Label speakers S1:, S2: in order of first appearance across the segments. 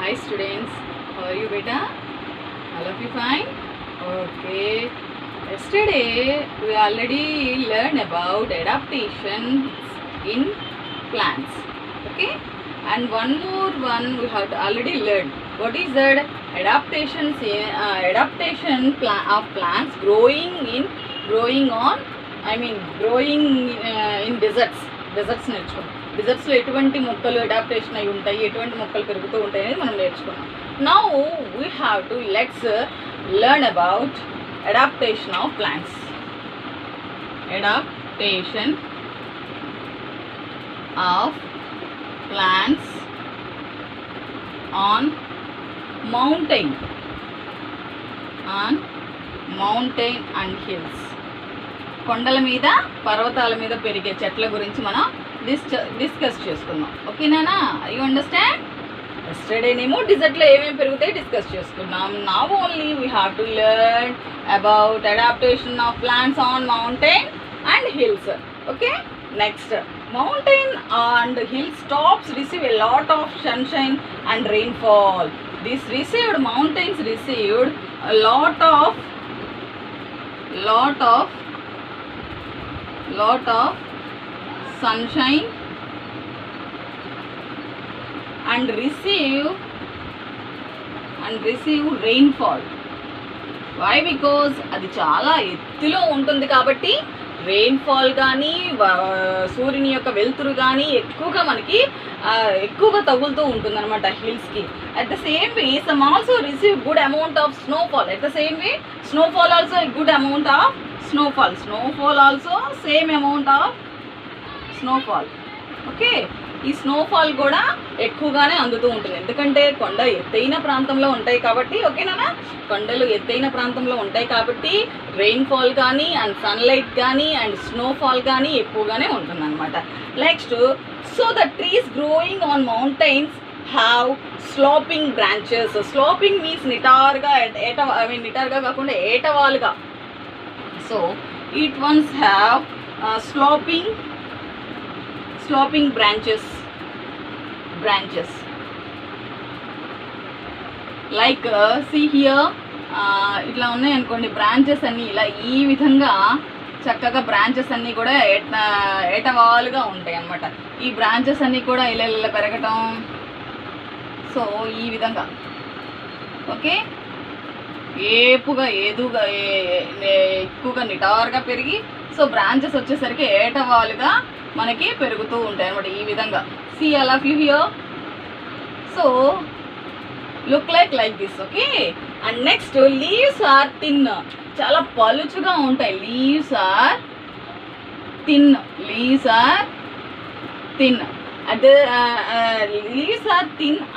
S1: Hi students, how are you beta? All of you fine? Okay. Yesterday we already learned about adaptations in plants. Okay? And one more one we have already learned. What is that? Of plants growing in deserts నేర్చుకున్నాం. డిజర్ట్స్లో ఎటువంటి మొక్కలు adaptation అయి ఉంటాయి, ఎటువంటి మొక్కలు పెరుగుతూ ఉంటాయి అనేది మనం నేర్చుకున్నాం. Now we have to let's learn about adaptation of plants. Adaptation of plants on mountain and hills. కొండల మీద, పర్వతాల మీద పెరిగే చెట్ల గురించి మనం డిస్కస్ చేసుకుందాం. ఓకేనా? You understand? ఎస్టర్డేనేమో డిజర్ట్లో ఏమేమి పెరుగుతాయి డిస్కస్ చేసుకున్నాం. Now only we have to learn about adaptation of plants on mountain and hills. Okay, next, mountain and hilltops receive a lot of sunshine and rainfall. Mountains received a lot of sunshine and receive rainfall. Why? Because అది చాలా ఎత్తులో ఉంటుంది కాబట్టి rainfall కానీ సూర్యుని యొక్క వెలుతురు కానీ ఎక్కువగా తగులుతూ ఉంటుంది అనమాట హిల్స్కి. At the same way some also receive good amount of snowfall. At the same way snowfall also good amount of snowfall also same amount of snowfall. Okay, ఈ స్నోఫాల్ కూడా ఎక్కువగానే అందుతూ ఉంటుంది, ఎందుకంటే కొండ ఎత్తైన ప్రాంతంలో ఉంటాయి కాబట్టి. ఓకేనా? కొండలు ఎత్తైన ప్రాంతంలో ఉంటాయి కాబట్టి రెయిన్ఫాల్ కానీ అండ్ సన్లైట్ కానీ అండ్ స్నోఫాల్ కానీ ఎక్కువగానే ఉంటుంది అనమాట. Next, so the trees growing on mountains have sloping branches. Sloping means నిటారుగా కాకుండా ఏటవాలుగా. So it ones have sloping branches like see here, ఇట్లా ఉన్నాయి అనుకోండి బ్రాంచెస్ అన్నీ. ఇలా ఈ విధంగా చక్కగా బ్రాంచెస్ అన్నీ కూడా ఏటవాలుగా ఉంటాయి అన్నమాట. ఈ బ్రాంచెస్ అన్నీ కూడా ఇలా పెరగటం. సో ఈ విధంగా ఓకే, ఏపుగా ఎక్కువగా నిటారుగా పెరిగి సో బ్రాంచెస్ వచ్చేసరికి ఏటవాలుగా మనకి పెరుగుతూ ఉంటాయి అన్నమాట ఈ విధంగా. See all of you here. So look like this. Okay, and next, leaves are thin. చాలా పలుచుగా ఉంటాయి. Leaves are thin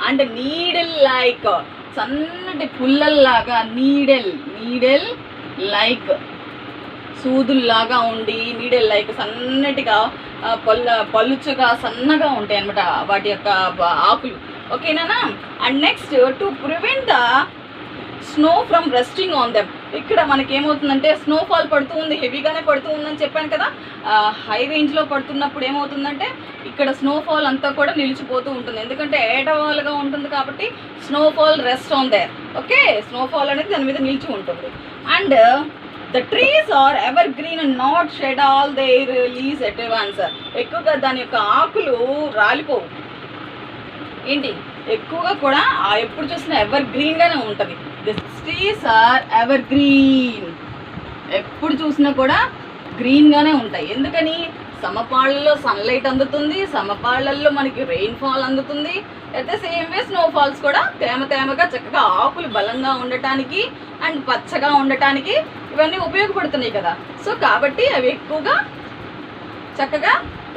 S1: and needle like. సన్నటి పుల్లల్లాగా నీడల్ లైక్ సూదుల్లాగా ఉండి నీడల్ లైక్ సన్నటిగా పలుచుగా సన్నగా ఉంటాయి అన్నమాట వాటి యొక్క ఆకులు. ఓకేనా? And next, to prevent the snow from resting on them. ఇక్కడ మనకేమవుతుందంటే స్నోఫాల్ పడుతూ ఉంది, హెవీగానే పడుతూ ఉందని చెప్పాను కదా. హై రేంజ్లో పడుతున్నప్పుడు ఏమవుతుందంటే ఇక్కడ స్నోఫాల్ అంతా కూడా నిలిచిపోతూ ఉంటుంది, ఎందుకంటే ఏటవాలుగా ఉంటుంది కాబట్టి snowfall rest on their. Okay, snowfall అనేది దాని మీద నిలిచి ఉంటుంది. And the trees are evergreen and not shed all their leaves at once. ఎక్కువగా దాని యొక్క ఆకులు రాలిపోవు. ఏంటి, ఎక్కువగా కూడా ఎప్పుడు చూసినా ఎవర్ గ్రీన్గానే ఉంటుంది. The trees are evergreen, ఎప్పుడు చూసినా కూడా గ్రీన్గానే ఉంటాయి. ఎందుకని? సమపాళ్ళలో సన్లైట్ అందుతుంది, సమపాళ్ళల్లో మనకి రెయిన్ఫాల్ అందుతుంది. అట్ ద సేమ్ వే స్నోఫాల్స్ కూడా తేమగా చక్కగా ఆకులు బలంగా ఉండటానికి అండ్ పచ్చగా ఉండటానికి ఇవన్నీ ఉపయోగపడుతున్నాయి కదా. సో కాబట్టి అవి చక్కగా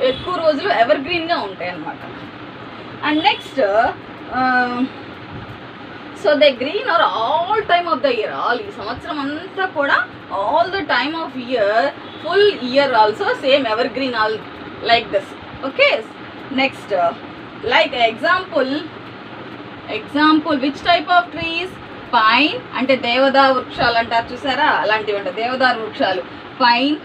S1: ఎక్కువ రోజులు ఎవర్ గ్రీన్గా ఉంటాయి అన్నమాట. And next, so they green are all time of the year. ఈ సంవత్సరం అంతా కూడా all the time of year, full year also same ever green all like this. Okay, next, like example which type of trees? Pine అంటే దేవదారు వృక్షాలు అంటారు చూసారా, అలాంటివి ఉంటాయి దేవదారు వృక్షాలు. Pine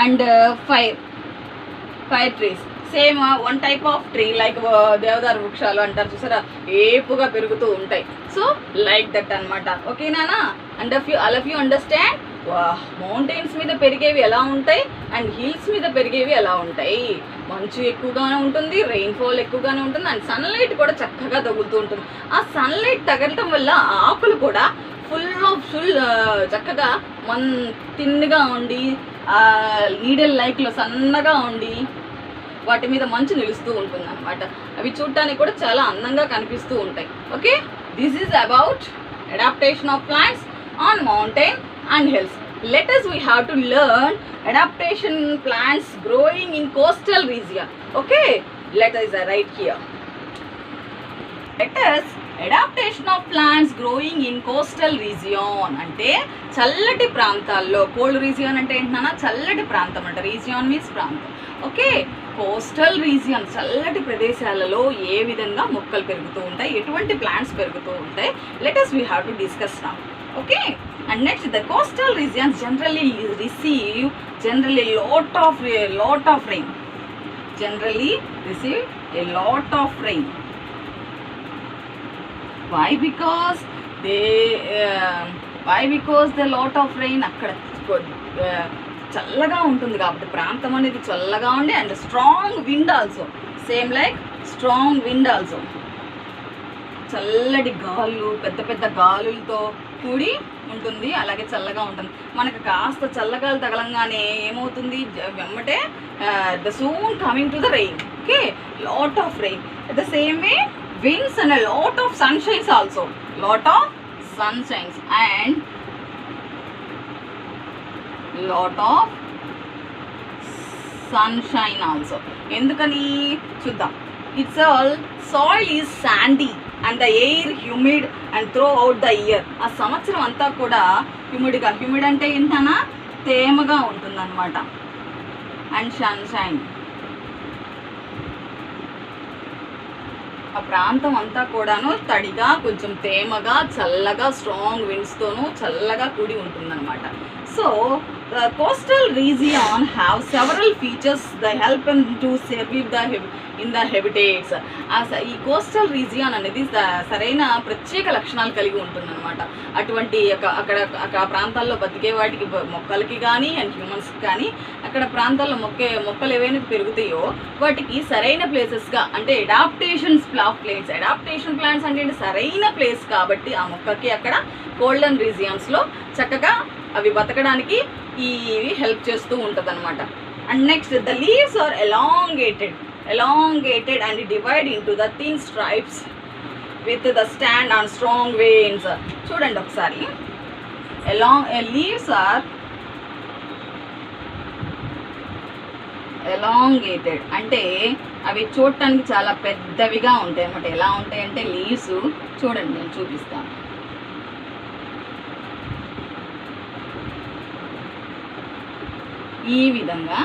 S1: and fire trees. Same one type of tree like దేవదారు వృక్షాలు అంటారు చూసారా, ఏపుగా పెరుగుతూ ఉంటాయి. సో లైక్ దట్ అనమాట. ఓకేనా? And all of you understand. Mountains మీద పెరిగేవి ఎలా ఉంటాయి అండ్ హిల్స్ మీద పెరిగేవి ఎలా ఉంటాయి. మంచు ఎక్కువగానే ఉంటుంది, రెయిన్ఫాల్ ఎక్కువగానే ఉంటుంది, అండ్ సన్లైట్ కూడా చక్కగా తగులుతూ ఉంటుంది. ఆ సన్లైట్ తగలటం వల్ల ఆకులు కూడా ఫుల్ చక్కగా తిన్నగా ఉండి నీడల్ లైక్లో సన్నగా ఉండి వాటి మీద మంచు నిలుస్తూ ఉంటుంది అనమాట. అవి చూడటానికి కూడా చాలా అందంగా కనిపిస్తూ ఉంటాయి. Okay, this is about adaptation of plants on mountain and hills. Let us we have to learn adaptation plants growing in coastal region. Okay, let us write here. Let us adaptation of plants growing in coastal region అంటే చల్లటి ప్రాంతాల్లో. Cold region అంటే ఏంటన్నా చల్లటి ప్రాంతం అంటే region means ప్రాంతం. Okay, coastal region చల్లటి ప్రదేశాలలో ఏ విధంగా మొక్కలు పెరుగుతూ ఉంటాయి, ఎటువంటి ప్లాంట్స్ పెరుగుతూ ఉంటాయి. let us we have to discuss now. Okay, and next the coastal regions generally receive lot of rain. Generally receive a lot of rain. Why? Because the lot of rain అక్కడ చల్లగా ఉంటుంది కాబట్టి ప్రాంతం అనేది చల్లగా ఉండి and strong wind also. Same like strong wind also. చల్లటి గాలులు పెద్ద పెద్ద గాలులతో కూడి ఉంటుంది, అలాగే చల్లగా ఉంటుంది. మనకు కాస్త చల్లగాలు తగలంగానే ఏమవుతుంది, వెమ్మటే the soon coming to the rain. Okay, lot of rain. At the same way winds and a lot of sunshines also. Lot of sunshines and lot of sunshine also. ఎందుకని చూద్దాం. It's all soil is sandy and the air humid and throughout the year. ఆ సంవత్సరం అంతా కూడా humid అంటే ఏంటన్నా తేమగా ఉంటుందన్నమాట. అండ్ సన్షైన్, ఆ ప్రాంతం అంతా కూడాను తడిగా కొంచెం తేమగా చల్లగా స్ట్రాంగ్ విండ్స్తోనూ చల్లగా కూడి ఉంటుందన్నమాట. So the coastal region have several features that help them to survive in the habitats. ఈ కోస్టల్ రీజియన్ అనేది సరైన ప్రత్యేక లక్షణాలు కలిగి ఉంటుందన్నమాట. అటువంటి అక్కడ ప్రాంతాల్లో బతికే వాటికి మొక్కలకి కానీ అండ్ హ్యూమన్స్కి కానీ అక్కడ ప్రాంతాల్లో మొక్కలు ఏవైనా పెరుగుతాయో వాటికి సరైన ప్లేసెస్గా అంటే అడాప్టేషన్ ప్లాంట్స్ అంటే సరైన ప్లేస్ కాబట్టి ఆ మొక్కకి అక్కడ కోల్డెన్ రీజియన్స్లో చక్కగా అవి బతకడానికి ఇవి హెల్ప్ చేస్తూ ఉంటుంది అనమాట. And next the leaves are elongated and divide into the thin stripes with the stand on strong veins. చూడండి ఒకసారి, leaves are elongated అంటే అవి చూడటానికి చాలా పెద్దవిగా ఉంటాయి అన్నమాట. ఎలా ఉంటాయి అంటే లీవ్స్ చూడండి, నేను చూపిస్తాను. ఈ విధంగా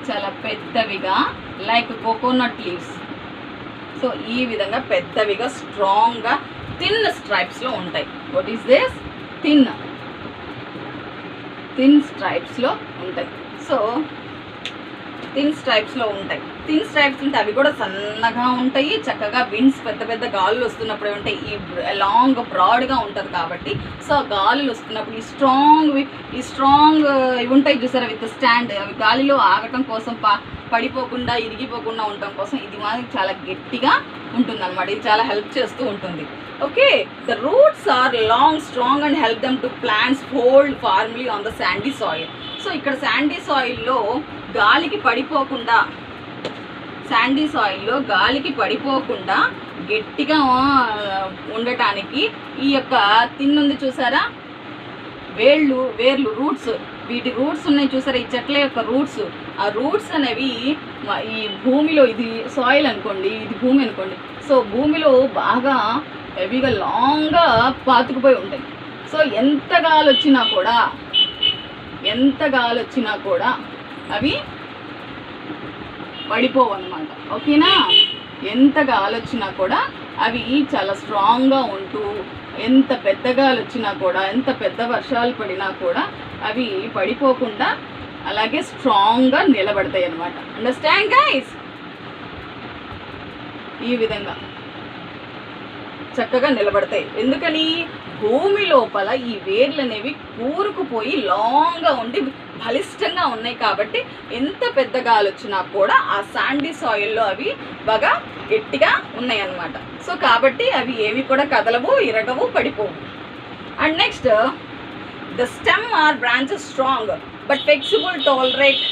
S1: చాలా పెద్దవిగా లైక్ కోకోనట్ లీవ్స్. సో ఈ విధంగా పెద్దవిగా స్ట్రాంగ్గా థిన్ స్ట్రైప్స్లో ఉంటాయి. What is this? థిన్ స్ట్రైప్స్లో ఉంటాయి. సో థిన్ స్ట్రైప్స్లో ఉంటాయి. థిన్ స్ట్రైప్స్ ఉంటే అవి కూడా సన్నగా ఉంటాయి. చక్కగా విండ్స్ పెద్ద పెద్ద గాలులు వస్తున్నప్పుడు ఉంటాయి. ఈ లాంగ్ బ్రాడ్గా ఉంటుంది కాబట్టి సో గాలులు వస్తున్నప్పుడు ఈ స్ట్రాంగ్ ఇవి ఉంటాయి చూసారా విత్ స్టాండ్. అవి గాలిలో ఆగటం కోసం పడిపోకుండా ఇరిగిపోకుండా ఉండటం కోసం ఇది మాత్రం చాలా గట్టిగా ఉంటుంది అనమాట. ఇది చాలా హెల్ప్ చేస్తూ ఉంటుంది. Okay, the roots are long strong and help them to plants hold firmly on the sandy soil. So ఇక్కడ శాండీ సాయిల్లో గాలికి పడిపోకుండా గట్టిగా ఉండటానికి ఈ యొక్క తిన్నుంది చూసారా, వేర్లు రూట్స్. వీటి రూట్స్ ఉన్నాయి చూసారా, ఈ చెట్ల యొక్క రూట్స్. ఆ రూట్స్ అనేవి ఈ భూమిలో, ఇది సాయిల్ అనుకోండి, ఇది భూమి అనుకోండి. సో భూమిలో బాగా హెవీగా లాంగ్గా పాతుకుపోయి ఉంటాయి. సో ఎంత గాలి వచ్చినా కూడా అవి పడిపోవు అన్నమాట. ఓకేనా? ఎంత గాలి వచ్చినా కూడా అవి చాలా స్ట్రాంగ్గా ఉంటూ ఎంత పెద్ద గాలి వచ్చినా కూడా ఎంత పెద్ద వర్షాలు పడినా కూడా అవి పడిపోకుండా అలాగే స్ట్రాంగ్గా నిలబడతాయి అన్నమాట. Understand guys? ఈ విధంగా చక్కగా నిలబడతాయి. ఎందుకని? భూమి లోపల ఈ వేర్లు అనేవి కూరుకుపోయి లాంగ్గా ఉండి బలిష్టంగా ఉన్నాయి కాబట్టి ఎంత పెద్ద గాలి వచ్చినా కూడా ఆ శాండీ సాయిల్లో అవి బాగా గట్టిగా ఉన్నాయి అన్నమాట. సో కాబట్టి అవి ఏవి కూడా కదలవు, ఇరగవు, పడిపోవు. And next, the stem are branches strong but flexible tolerate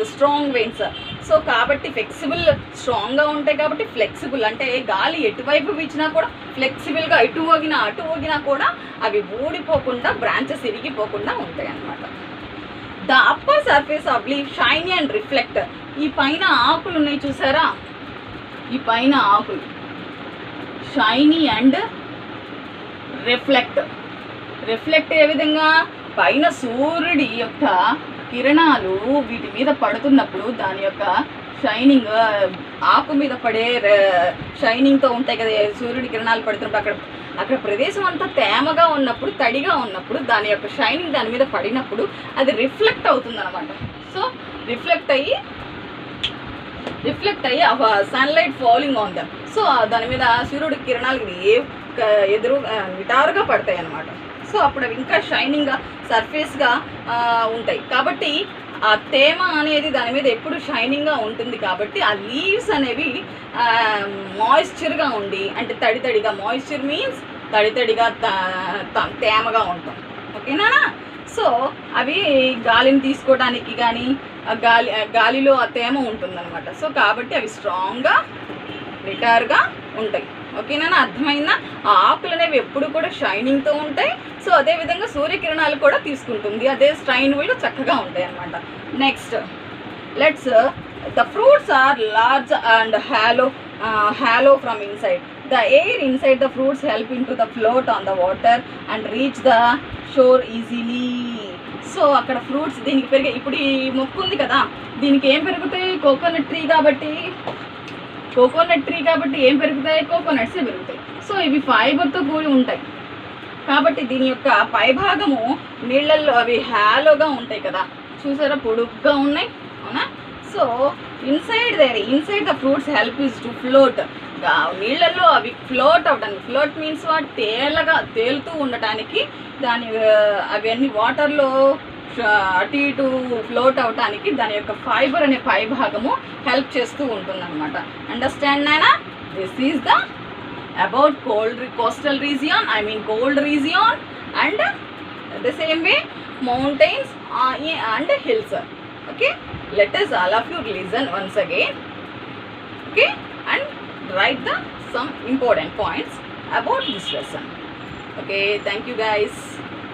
S1: the strong winds. So కాబట్టి ఫ్లెక్సిబుల్ స్ట్రాంగ్గా ఉంటాయి కాబట్టి ఫ్లెక్సిబుల్ అంటే గాలి ఎటువైపు వీచినా కూడా ఫ్లెక్సిబుల్గా ఇటు ఊగినా అటు ఊగినా కూడా అవి ఊడిపోకుండా బ్రాంచెస్ ఇరిగిపోకుండా ఉంటాయి అన్నమాట. The upper surface of leave shiny and reflect. ఈ పైన ఆకులు ఉన్నాయి చూసారా, ఈ పైన ఆకులు షైనీ అండ్ రిఫ్లెక్ట్. రిఫ్లెక్ట్ ఏ విధంగా? పైన సూర్యుడి యొక్క కిరణాలు వీటి మీద పడుతున్నప్పుడు దాని యొక్క షైనింగ్ ఆకు మీద పడే షైనింగ్తో ఉంటాయి కదా, సూర్యుడి కిరణాలు పడుతున్నప్పుడు అక్కడ అక్కడ ప్రదేశం అంతా తేమగా ఉన్నప్పుడు, తడిగా ఉన్నప్పుడు దాని యొక్క షైనింగ్ దాని మీద పడినప్పుడు అది రిఫ్లెక్ట్ అవుతుంది అనమాట. సో రిఫ్లెక్ట్ అయ్యి sunlight falling on them. So దాని మీద సూర్యుడి కిరణాలు ఎదురు నిటారుగా పడతాయి అన్నమాట. సో అప్పుడు అవి ఇంకా షైనింగ్గా సర్ఫేస్గా ఉంటాయి కాబట్టి ఆ తేమ అనేది దాని మీద ఎప్పుడు షైనింగ్గా ఉంటుంది కాబట్టి ఆ లీవ్స్ అనేవి మాయిశ్చర్గా ఉండి, అంటే తడిగా, మాయిశ్చర్ మీన్స్ తడిగా తేమగా ఉంటాం. ఓకేనా? సో అవి గాలిని తీసుకోవడానికి కానీ గాలిలో ఆ తేమ ఉంటుందన్నమాట. సో కాబట్టి అవి స్ట్రాంగ్గా నిటారుగా ఉంటాయి. ఓకేనా? అర్థమైందా? ఆ ఆకులు అనేవి ఎప్పుడు కూడా షైనింగ్తో ఉంటాయి. సో అదేవిధంగా సూర్యకిరణాలు కూడా తీసుకుంటుంది, అదే స్ట్రైన్బుల్గా చక్కగా ఉంటాయి అన్నమాట. Next, let's the fruits are large and hollow from inside. The air inside the fruits helping to the float on the water and reach the shore easily. So అక్కడ ఫ్రూట్స్ దీనికి పెరిగాయి. ఇప్పుడు ఈ మొక్క ఉంది కదా, దీనికి ఏం పెరుగుతాయి? కోకోనట్ ట్రీ కాబట్టి ఏం పెరుగుతాయి? కోకోనట్సే పెరుగుతాయి. సో ఇవి ఫైబర్తో కూడి ఉంటాయి కాబట్టి దీని యొక్క పైభాగము నీళ్ళల్లో అవి హాలోగా ఉంటాయి కదా, చూసారా, పొడుగ్గా ఉన్నాయి, అవునా? So inside the fruits help is to float. నీళ్ళల్లో అవి ఫ్లోట్ అవడానికి, ఫ్లోట్ మీన్స్ తేలుతూ ఉండటానికి, అవన్నీ వాటర్లో అటు ఇటు ఫ్లోట్ అవటానికి దాని యొక్క ఫైబర్ అనే పైభాగము హెల్ప్ చేస్తూ ఉంటుందన్నమాట. అండర్స్టాండ్ నానా? This is the about coastal region, cold region, and the same way mountains and hills. Okay, let us all of you listen once again, okay, and write some important points about this lesson. Okay, thank you guys.